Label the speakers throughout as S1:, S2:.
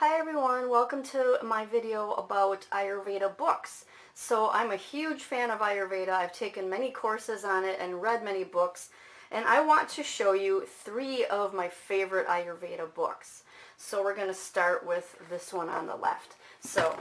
S1: Hi everyone, welcome to my video about Ayurveda books. So I'm a huge fan of Ayurveda. I've taken many courses on it and read many books, and I want to show you 3 of my favorite Ayurveda books. So we're going to start with this one on the left. So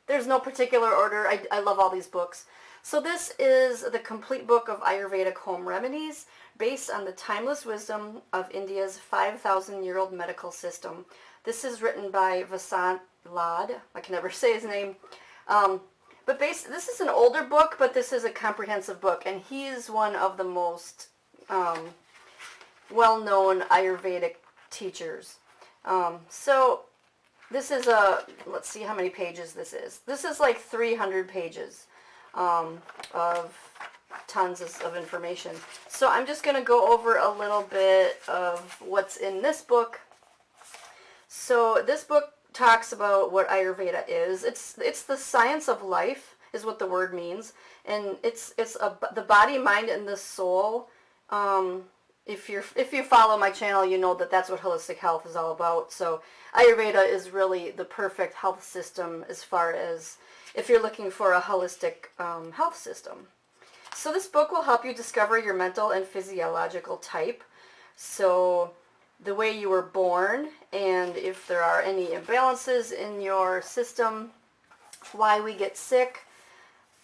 S1: there's no particular order. I love all these books. So this is the complete book of Ayurvedic home remedies based on the timeless wisdom of India's 5,000-year-old medical system. This is written by Vasant. I can never say his name. This is an older book, but this is a comprehensive book, and he is one of the most well-known Ayurvedic teachers. So this is let's see how many pages this is. This is like 300 pages of tons of information. So I'm just going to go over a little bit of what's in this book. So this book talks about what Ayurveda is. It's the science of life is what the word means, and it's the body, mind, and the soul. If you follow my channel, you know that that's what holistic health is all about. So Ayurveda is really the perfect health system as far as if you're looking for a holistic health system. So this book will help you discover your mental and physiological type. So the way you were born, and if there are any imbalances in your system, why we get sick,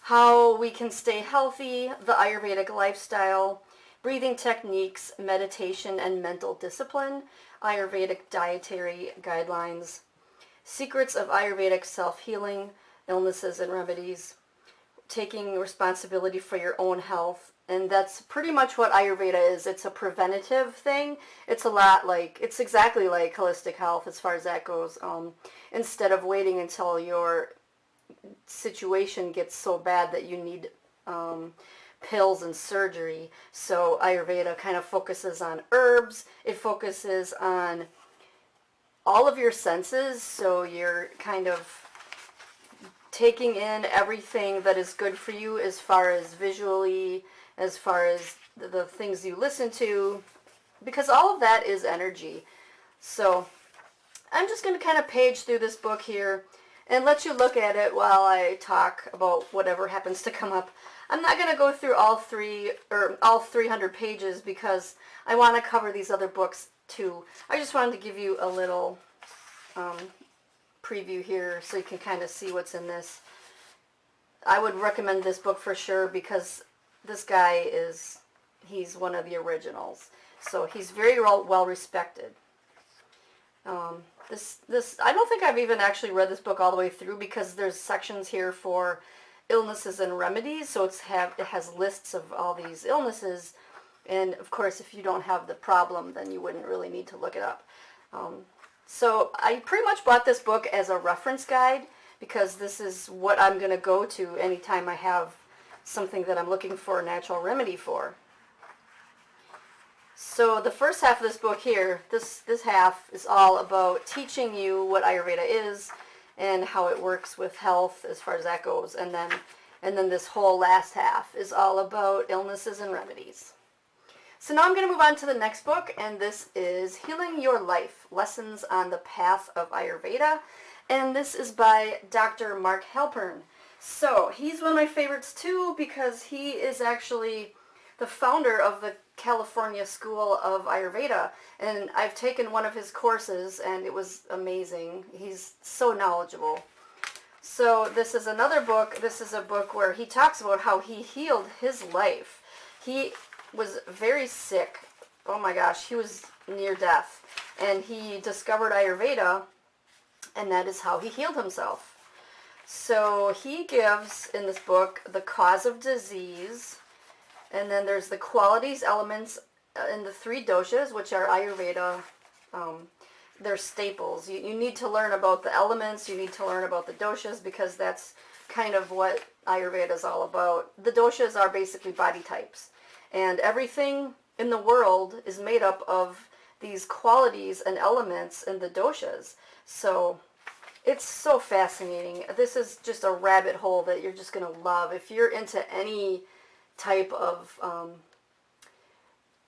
S1: how we can stay healthy, the Ayurvedic lifestyle, breathing techniques, meditation and mental discipline, Ayurvedic dietary guidelines, secrets of Ayurvedic self-healing, illnesses and remedies, taking responsibility for your own health. And that's pretty much what Ayurveda is. It's a preventative thing. It's exactly like holistic health as far as that goes. Instead of waiting until your situation gets so bad that you need pills and surgery. So Ayurveda kind of focuses on herbs. It focuses on all of your senses. So you're kind of taking in everything that is good for you as far as visually, as far as the things you listen to, because all of that is energy. So I'm just going to kind of page through this book here and let you look at it while I talk about whatever happens to come up. I'm not going to go through all 300 pages because I want to cover these other books too. I just wanted to give you a little preview here so you can kind of see what's in this. I would recommend this book for sure because this guy he's one of the originals. So he's very well respected. This I don't think I've even actually read this book all the way through because there's sections here for illnesses and remedies. So it has lists of all these illnesses. And of course, if you don't have the problem, then you wouldn't really need to look it up. So I pretty much bought this book as a reference guide because this is what I'm going to go to anytime I have something that I'm looking for a natural remedy for. So the first half of this book here, this half is all about teaching you what Ayurveda is and how it works with health as far as that goes. And then this whole last half is all about illnesses and remedies. So now I'm going to move on to the next book, and this is Healing Your Life, Lessons on the Path of Ayurveda. And this is by Dr. Marc Halpern. So he's one of my favorites too because he is actually the founder of the California School of Ayurveda. And I've taken one of his courses and it was amazing. He's so knowledgeable. So this is another book. This is a book where he talks about how he healed his life. He was very sick. Oh my gosh, he was near death. And he discovered Ayurveda, and that is how he healed himself. So he gives in this book the cause of disease, and then there's the qualities, elements in the 3 doshas, which are Ayurveda. They're staples. You need to learn about the elements, you need to learn about the doshas because that's kind of what Ayurveda is all about. The doshas are basically body types. And everything in the world is made up of these qualities and elements in the doshas. So it's so fascinating. This is just a rabbit hole that you're just going to love. If you're into any type of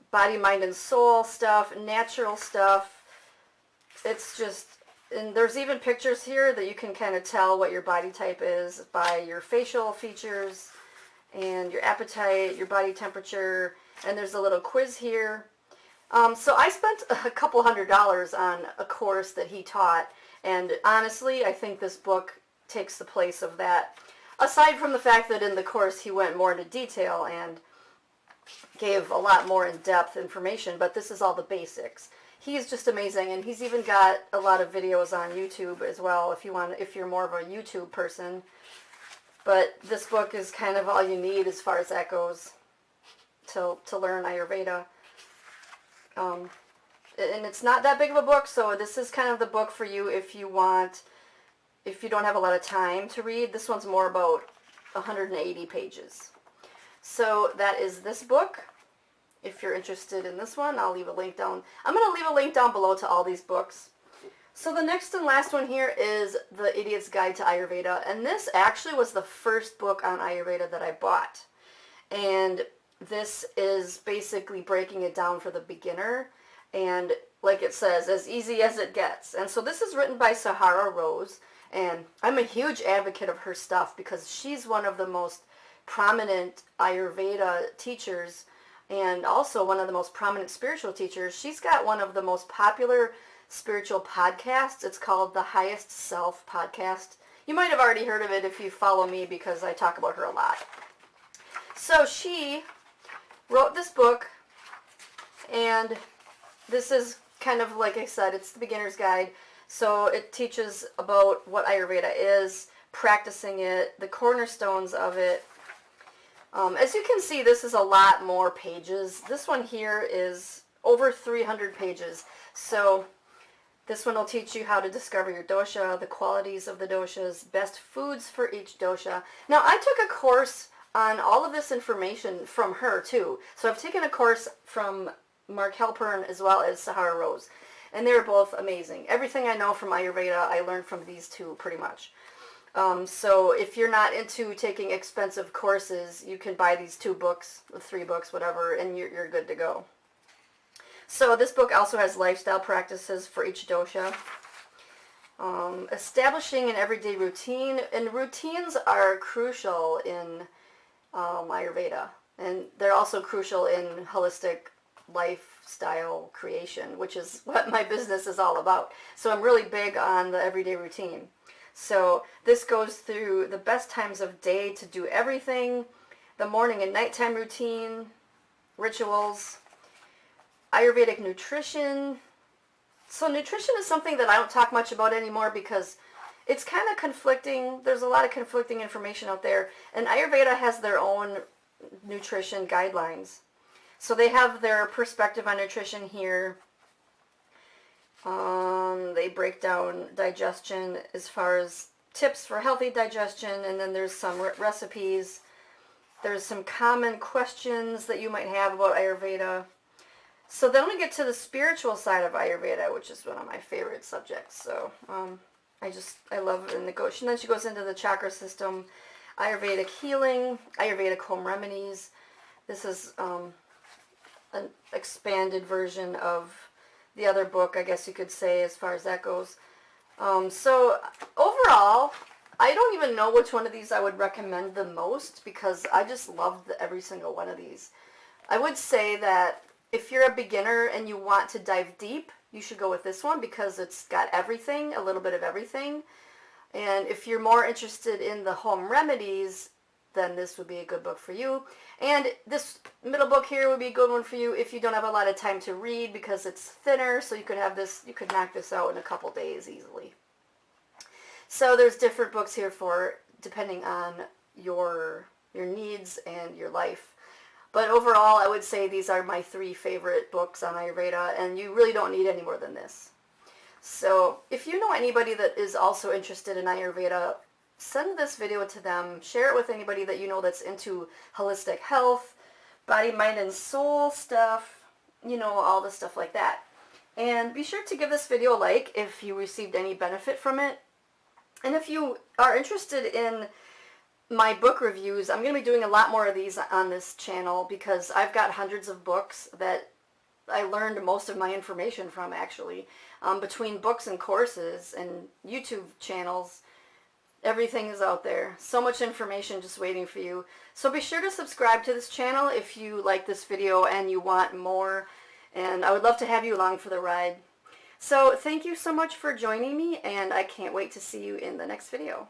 S1: body, mind, and soul stuff, natural stuff, it's just and there's even pictures here that you can kind of tell what your body type is by your facial features and your appetite, your body temperature, and there's a little quiz here. So I spent a couple $100 on a course that he taught, and honestly, I think this book takes the place of that. Aside from the fact that in the course he went more into detail and gave a lot more in-depth information, but this is all the basics. He's just amazing, and he's even got a lot of videos on YouTube as well if you're more of a YouTube person. But this book is kind of all you need as far as that goes to learn Ayurveda. And it's not that big of a book, so this is kind of the book for you if you don't have a lot of time to read. This one's more about 180 pages. So that is this book. If you're interested in this one, I'll leave a link down. I'm going to leave a link down below to all these books. So the next and last one here is The Idiot's Guide to Ayurveda. And this actually was the first book on Ayurveda that I bought. And this is basically breaking it down for the beginner. And like it says, as easy as it gets. And so this is written by Sahara Rose. And I'm a huge advocate of her stuff because she's one of the most prominent Ayurveda teachers and also one of the most prominent spiritual teachers. She's got one of the most popular spiritual podcasts. It's called The Highest Self Podcast. You might have already heard of it if you follow me because I talk about her a lot. So she wrote this book, and this is kind of, like I said, it's the beginner's guide. So it teaches about what Ayurveda is, practicing it, the cornerstones of it. As you can see, this is a lot more pages. This one here is over 300 pages. So this one will teach you how to discover your dosha, the qualities of the doshas, best foods for each dosha. Now, I took a course on all of this information from her, too. So I've taken a course from Marc Halpern as well as Sahara Rose. And they're both amazing. Everything I know from Ayurveda, I learned from these two pretty much. So if you're not into taking expensive courses, you can buy these 2 books, 3 books, whatever, and you're good to go. So this book also has lifestyle practices for each dosha. Establishing an everyday routine, and routines are crucial in Ayurveda, and they're also crucial in holistic lifestyle creation, which is what my business is all about. So I'm really big on the everyday routine. So this goes through the best times of day to do everything, the morning and nighttime routine, rituals, Ayurvedic nutrition. So nutrition is something that I don't talk much about anymore because it's kind of conflicting. There's a lot of conflicting information out there. And Ayurveda has their own nutrition guidelines. So they have their perspective on nutrition here. They break down digestion as far as tips for healthy digestion, and then there's some recipes. There's some common questions that you might have about Ayurveda. So then we get to the spiritual side of Ayurveda, which is one of my favorite subjects. So I love it. And then she goes into the chakra system, Ayurvedic healing, Ayurvedic home remedies. This is an expanded version of the other book, I guess you could say, as far as that goes. So overall, I don't even know which one of these I would recommend the most because I just loved every single one of these. I would say that if you're a beginner and you want to dive deep, you should go with this one because it's got everything, a little bit of everything. And if you're more interested in the home remedies, then this would be a good book for you. And this middle book here would be a good one for you if you don't have a lot of time to read because it's thinner, so you could knock this out in a couple days easily. So there's different books here for depending on your needs and your life. But overall, I would say these are my 3 favorite books on Ayurveda, and you really don't need any more than this. So if you know anybody that is also interested in Ayurveda, send this video to them. Share it with anybody that you know that's into holistic health, body, mind, and soul stuff, all the stuff like that. And be sure to give this video a like if you received any benefit from it. And if you are interested in my book reviews, I'm going to be doing a lot more of these on this channel because I've got hundreds of books that I learned most of my information from, actually. Between books and courses and YouTube channels, everything is out there. So much information just waiting for you. So be sure to subscribe to this channel if you like this video and you want more. And I would love to have you along for the ride. So thank you so much for joining me, and I can't wait to see you in the next video.